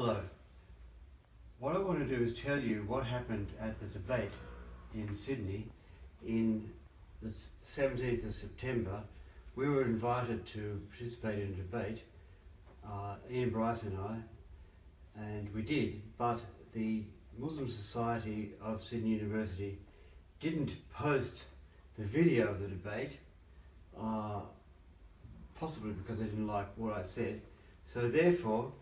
Hello. What I want to do is tell you what happened at the debate in Sydney in the 17th of September. We were invited to participate in a debate, Ian Bryce and I, and we did, but the Muslim Society of Sydney University didn't post the video of the debate, possibly because they didn't like what I said. So therefore,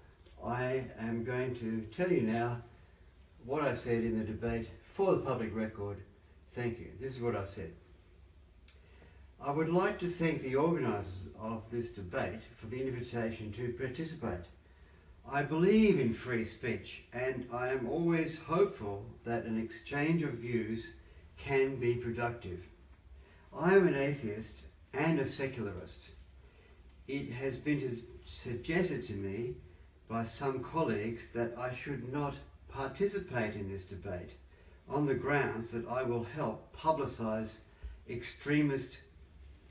I am going to tell you now what I said in the debate for the public record. Thank you. This is what I said. I would like to thank the organisers of this debate for the invitation to participate. I believe in free speech, and I am always hopeful that an exchange of views can be productive. I am an atheist and a secularist. It has been suggested to me by some colleagues that I should not participate in this debate on the grounds that I will help publicise extremist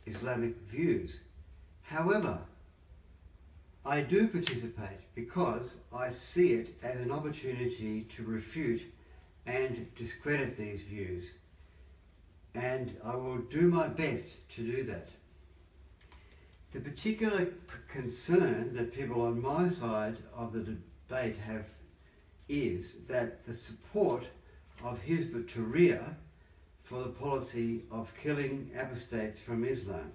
Islamic views. However, I do participate because I see it as an opportunity to refute and discredit these views, and I will do my best to do that. The particular concern that people on my side of the debate have is that the support of Hizb-ut Tahrir for the policy of killing apostates from Islam.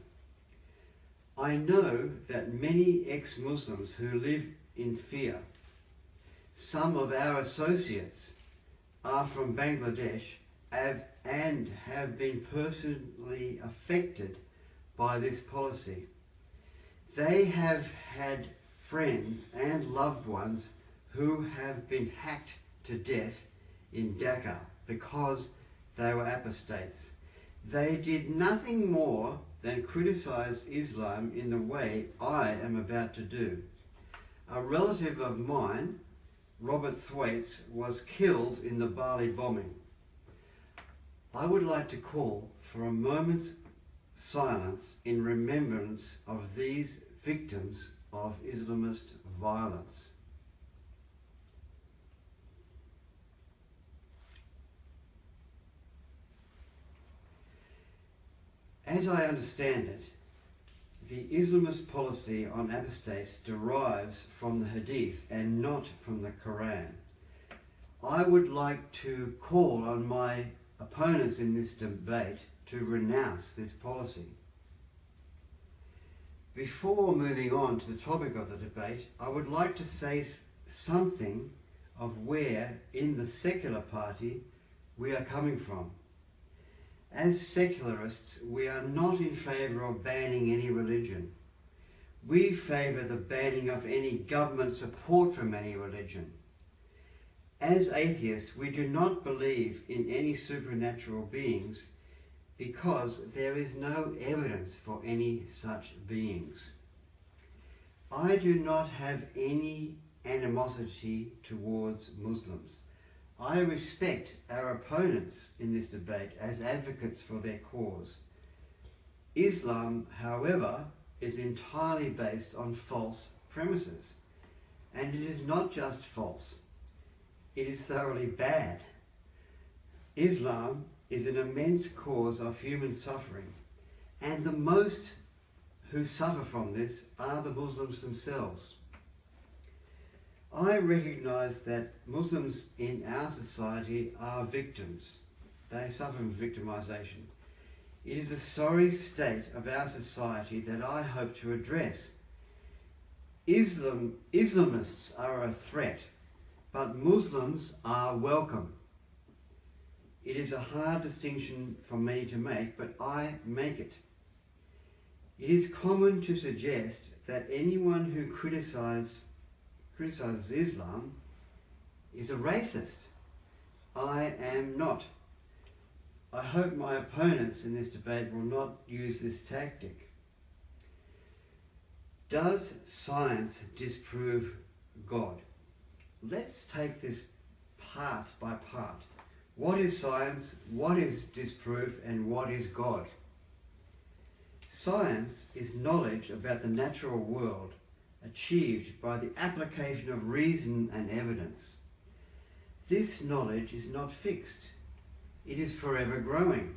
I know that many ex-Muslims who live in fear, some of our associates are from Bangladesh and have been personally affected by this policy. They have had friends and loved ones who have been hacked to death in Dhaka because they were apostates. They did nothing more than criticize Islam in the way I am about to do. A relative of mine, Robert Thwaites, was killed in the Bali bombing. I would like to call for a moment's silence in remembrance of these victims of Islamist violence. As I understand it, the Islamist policy on apostates derives from the Hadith and not from the Quran. I would like to call on my opponents in this debate to renounce this policy. Before moving on to the topic of the debate, I would like to say something of where in the secular party we are coming from. As secularists, we are not in favour of banning any religion. We favour the banning of any government support from any religion. As atheists, we do not believe in any supernatural beings because there is no evidence for any such beings. I do not have any animosity towards Muslims. I respect our opponents in this debate as advocates for their cause. Islam, however, is entirely based on false premises. And it is not just false, it is thoroughly bad. Islam is an immense cause of human suffering, and the most who suffer from this are the Muslims themselves. I recognise that Muslims in our society are victims. They suffer from victimisation. It is a sorry state of our society that I hope to address. Islamists are a threat, but Muslims are welcome. It is a hard distinction for many to make, but I make it. It is common to suggest that anyone who criticises Islam is a racist. I am not. I hope my opponents in this debate will not use this tactic. Does science disprove God? Let's take this part by part. What is science? What is disproof? And what is God? Science is knowledge about the natural world achieved by the application of reason and evidence. This knowledge is not fixed. It is forever growing.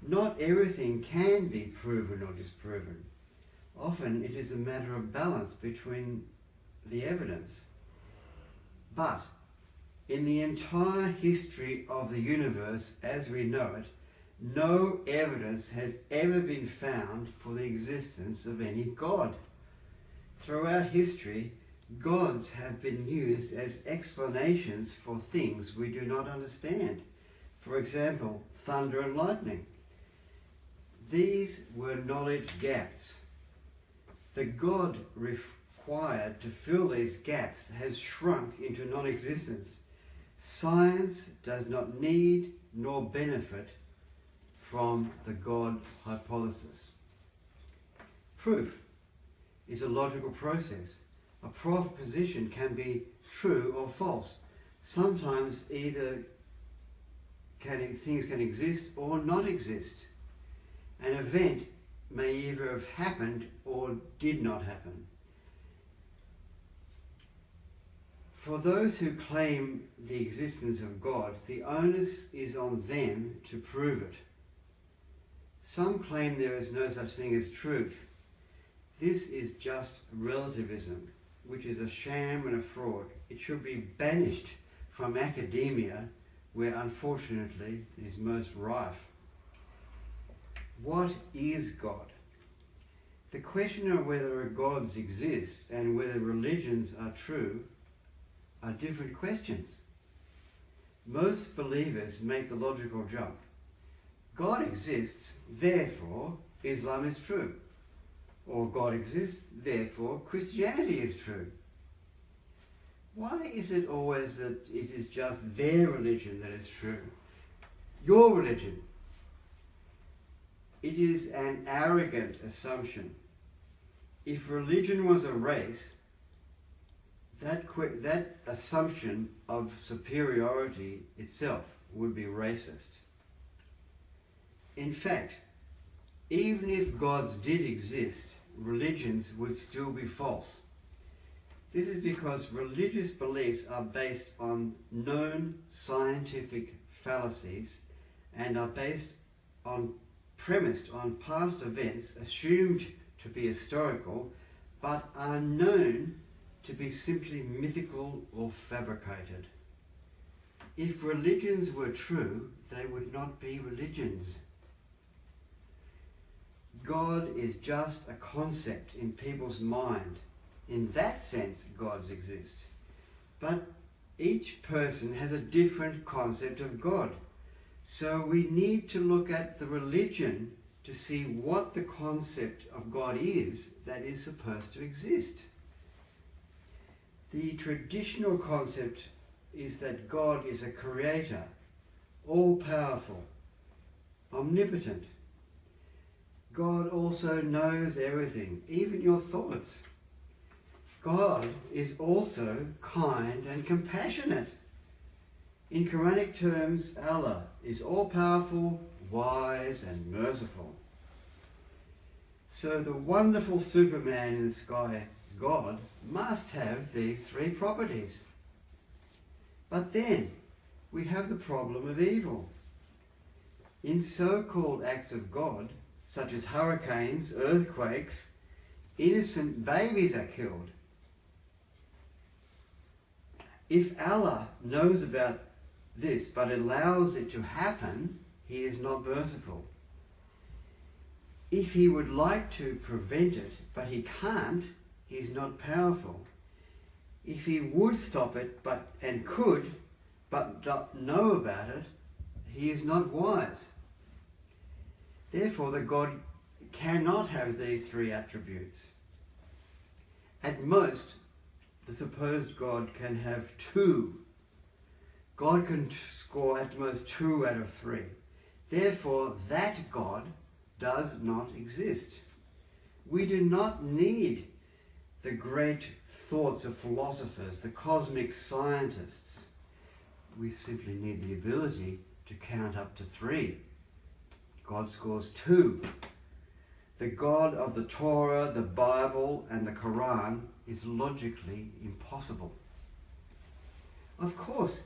Not everything can be proven or disproven. Often it is a matter of balance between the evidence. But in the entire history of the universe as we know it, no evidence has ever been found for the existence of any God. Throughout history, gods have been used as explanations for things we do not understand. For example, thunder and lightning. These were knowledge gaps. The God required to fill these gaps has shrunk into non-existence. Science does not need nor benefit from the God hypothesis. Proof is a logical process. A proposition can be true or false. Sometimes either things can exist or not exist. An event may either have happened or did not happen. For those who claim the existence of God, the onus is on them to prove it. Some claim there is no such thing as truth. This is just relativism, which is a sham and a fraud. It should be banished from academia, where unfortunately it is most rife. What is God? The question of whether gods exist and whether religions are true are different questions. Most believers make the logical jump. God exists, therefore Islam is true. Or God exists, therefore Christianity is true. Why is it always that it is just their religion that is true? Your religion. It is an arrogant assumption. If religion was a race, that assumption of superiority itself would be racist. In fact, even if gods did exist, religions would still be false. This is because religious beliefs are based on known scientific fallacies and are premised on past events assumed to be historical, but are known to be simply mythical or fabricated. If religions were true, they would not be religions. God is just a concept in people's mind. In that sense, gods exist. But each person has a different concept of God. So we need to look at the religion to see what the concept of God is that is supposed to exist. The traditional concept is that God is a creator, all-powerful, omnipotent. God also knows everything, even your thoughts. God is also kind and compassionate. In Quranic terms, Allah is all-powerful, wise and merciful. So the wonderful Superman in the sky, God, must have these three properties. But then we have the problem of evil. In so-called acts of God, such as hurricanes, earthquakes, innocent babies are killed. If Allah knows about this but allows it to happen, he is not merciful. If he would like to prevent it but he can't, he is not powerful. If he would stop it and could but not know about it, he is not wise. Therefore, the God cannot have these three attributes. At most, the supposed God can have two. God can score at most 2 out of 3. Therefore, that God does not exist. We do not need the great thoughts of philosophers, the cosmic scientists. We simply need the ability to count up to 3. God scores 2. the God of the Torah, the Bible, and the Quran is logically impossible. Of course,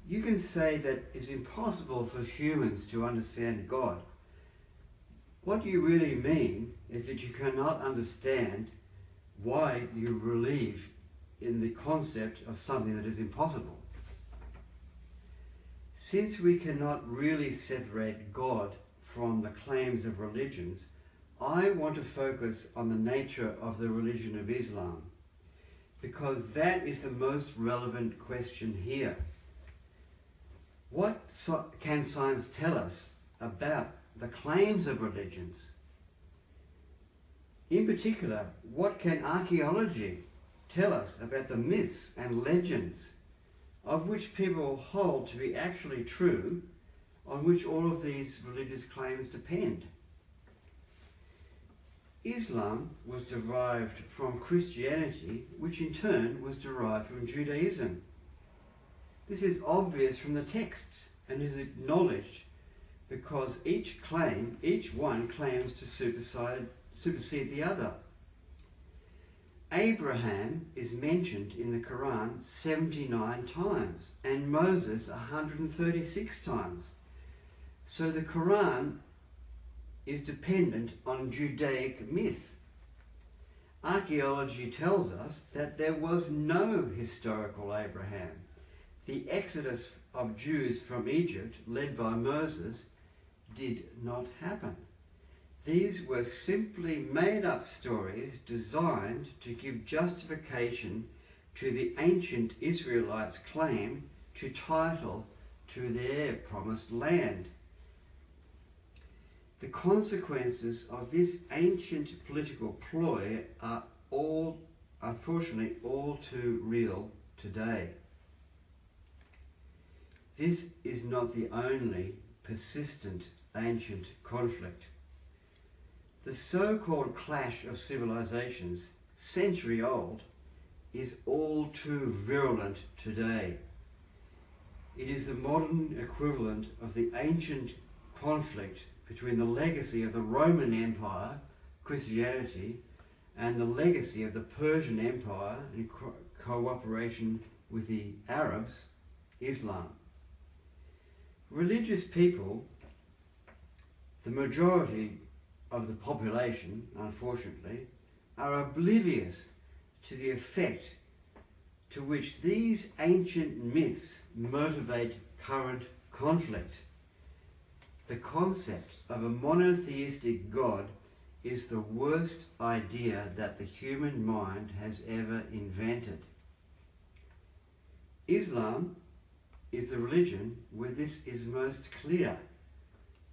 you can say that it's impossible for humans to understand God. What you really mean is that you cannot understand why you believe in the concept of something that is impossible. Since we cannot really separate God from the claims of religions, I want to focus on the nature of the religion of Islam, because that is the most relevant question here. What can science tell us about the claims of religions? In particular, what can archaeology tell us about the myths and legends of which people hold to be actually true, on which all of these religious claims depend? Islam was derived from Christianity, which in turn was derived from Judaism. This is obvious from the texts and is acknowledged because each one claims to supersede the other. Abraham is mentioned in the Quran 79 times and Moses 136 times. So the Quran is dependent on Judaic myth. Archaeology tells us that there was no historical Abraham. The exodus of Jews from Egypt, led by Moses, did not happen. These were simply made-up stories designed to give justification to the ancient Israelites' claim to title to their promised land. The consequences of this ancient political ploy are unfortunately all too real today. This is not the only persistent ancient conflict. The so-called clash of civilizations, century-old, is all too virulent today. It is the modern equivalent of the ancient conflict between the legacy of the Roman Empire, Christianity, and the legacy of the Persian Empire in cooperation with the Arabs, Islam. Religious people, the majority of the population, unfortunately, are oblivious to the effect to which these ancient myths motivate current conflict. The concept of a monotheistic God is the worst idea that the human mind has ever invented. Islam is the religion where this is most clear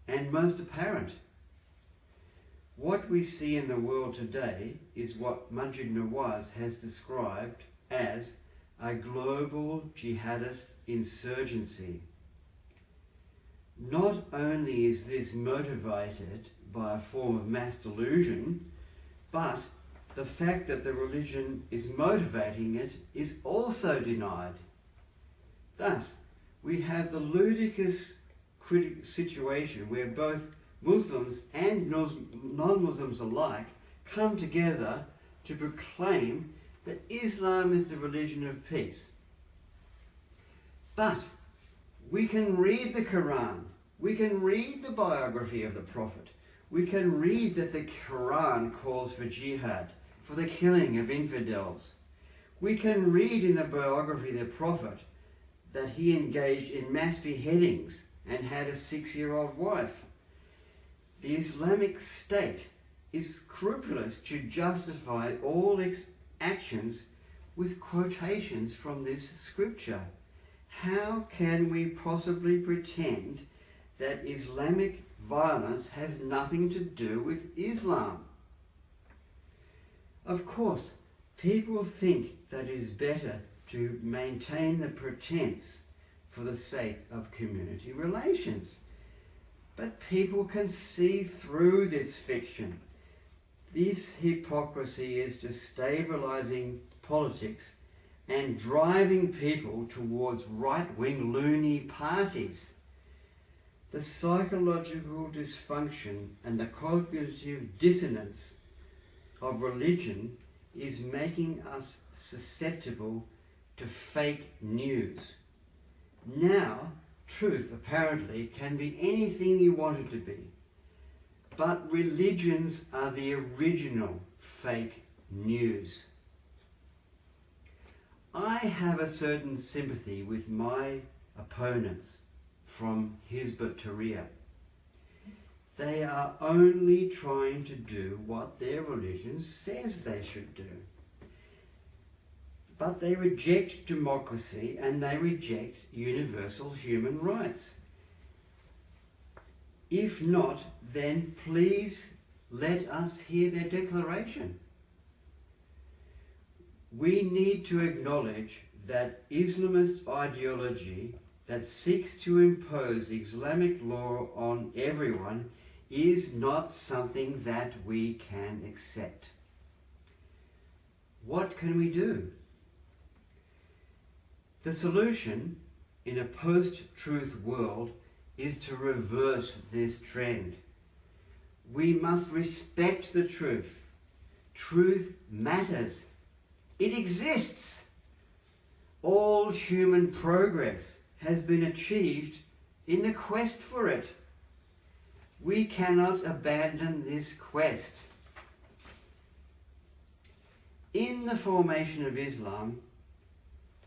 and most apparent. What we see in the world today is what Majid Nawaz has described as a global jihadist insurgency. Not only is this motivated by a form of mass delusion, but the fact that the religion is motivating it is also denied. Thus, we have the ludicrous situation where both Muslims and non-Muslims alike come together to proclaim that Islam is the religion of peace. But we can read the Quran, we can read the biography of the Prophet, we can read that the Quran calls for jihad, for the killing of infidels. We can read in the biography of the Prophet that he engaged in mass beheadings and had a 6-year-old wife. The Islamic State is scrupulous to justify all its actions with quotations from this scripture. How can we possibly pretend that Islamic violence has nothing to do with Islam? Of course, people think that it is better to maintain the pretense for the sake of community relations. But people can see through this fiction. This hypocrisy is destabilizing politics and driving people towards right-wing loony parties. The psychological dysfunction and the cognitive dissonance of religion is making us susceptible to fake news. Now, truth apparently can be anything you want it to be, but religions are the original fake news. I have a certain sympathy with my opponents from Hizb-ut Tahrir. They are only trying to do what their religion says they should do. But they reject democracy and they reject universal human rights. If not, then please let us hear their declaration. We need to acknowledge that Islamist ideology that seeks to impose Islamic law on everyone is not something that we can accept. What can we do? The solution in a post-truth world is to reverse this trend. We must respect the truth. Truth matters. It exists. All human progress has been achieved in the quest for it. We cannot abandon this quest. In the formation of Islam,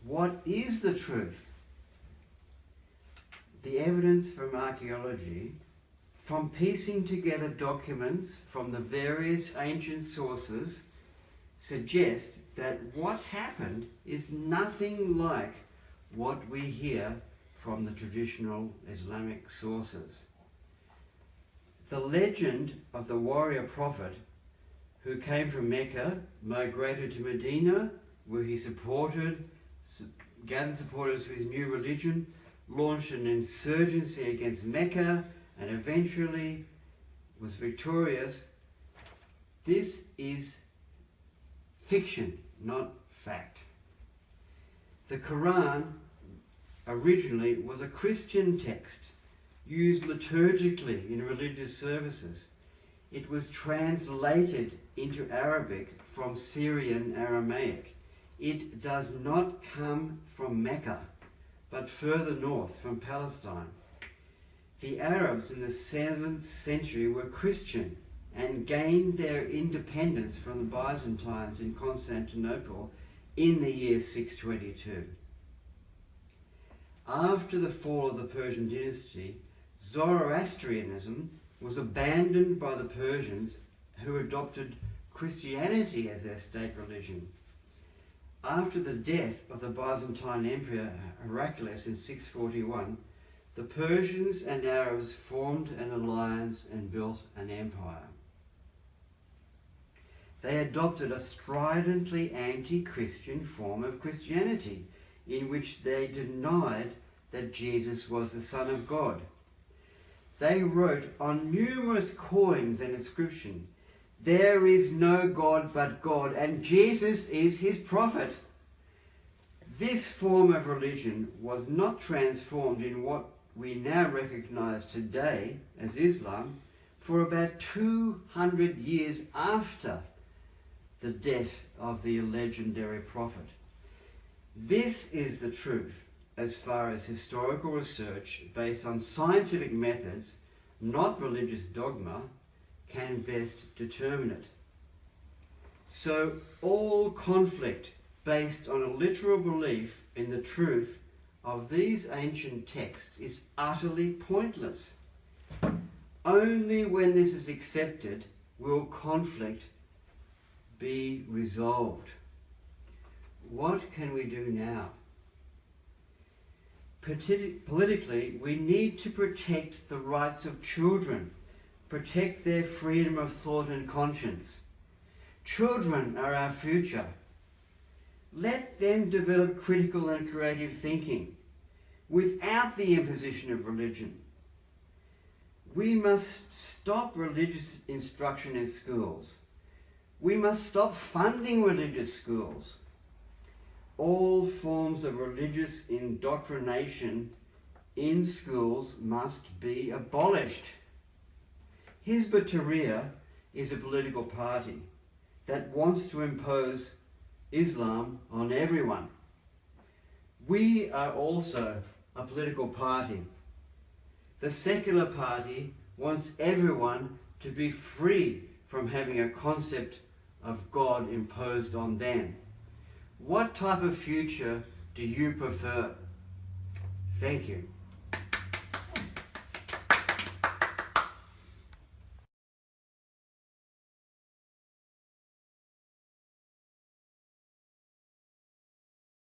what is the truth? The evidence from archaeology, from piecing together documents from the various ancient sources, suggests that what happened is nothing like what we hear from the traditional Islamic sources. The legend of the warrior prophet who came from Mecca, migrated to Medina, where he gathered supporters for his new religion, launched an insurgency against Mecca, and eventually was victorious. This is fiction, not fact. The Quran originally was a Christian text used liturgically in religious services. It was translated into Arabic from Syrian Aramaic. It does not come from Mecca, but further north from Palestine. The Arabs in the 7th century were Christian and gained their independence from the Byzantines in Constantinople in the year 622. After the fall of the Persian dynasty, Zoroastrianism was abandoned by the Persians, who adopted Christianity as their state religion. After the death of the Byzantine Emperor Heraclius in 641, the Persians and Arabs formed an alliance and built an empire. They adopted a stridently anti-Christian form of Christianity, in which they denied that Jesus was the Son of God. They wrote on numerous coins and inscriptions, "There is no God but God, and Jesus is his prophet." This form of religion was not transformed in what we now recognize today as Islam for about 200 years after the death of the legendary prophet. This is the truth as far as historical research based on scientific methods, not religious dogma, can best determine it. So all conflict based on a literal belief in the truth of these ancient texts is utterly pointless. Only when this is accepted will conflict be resolved. What can we do now? Politically, we need to protect the rights of children, protect their freedom of thought and conscience. Children are our future. Let them develop critical and creative thinking without the imposition of religion. We must stop religious instruction in schools. We must stop funding religious schools. All forms of religious indoctrination in schools must be abolished. Hizb-ut Tahrir is a political party that wants to impose Islam on everyone. We are also a political party. The secular party wants everyone to be free from having a concept of God imposed on them. What type of future do you prefer? Thank you.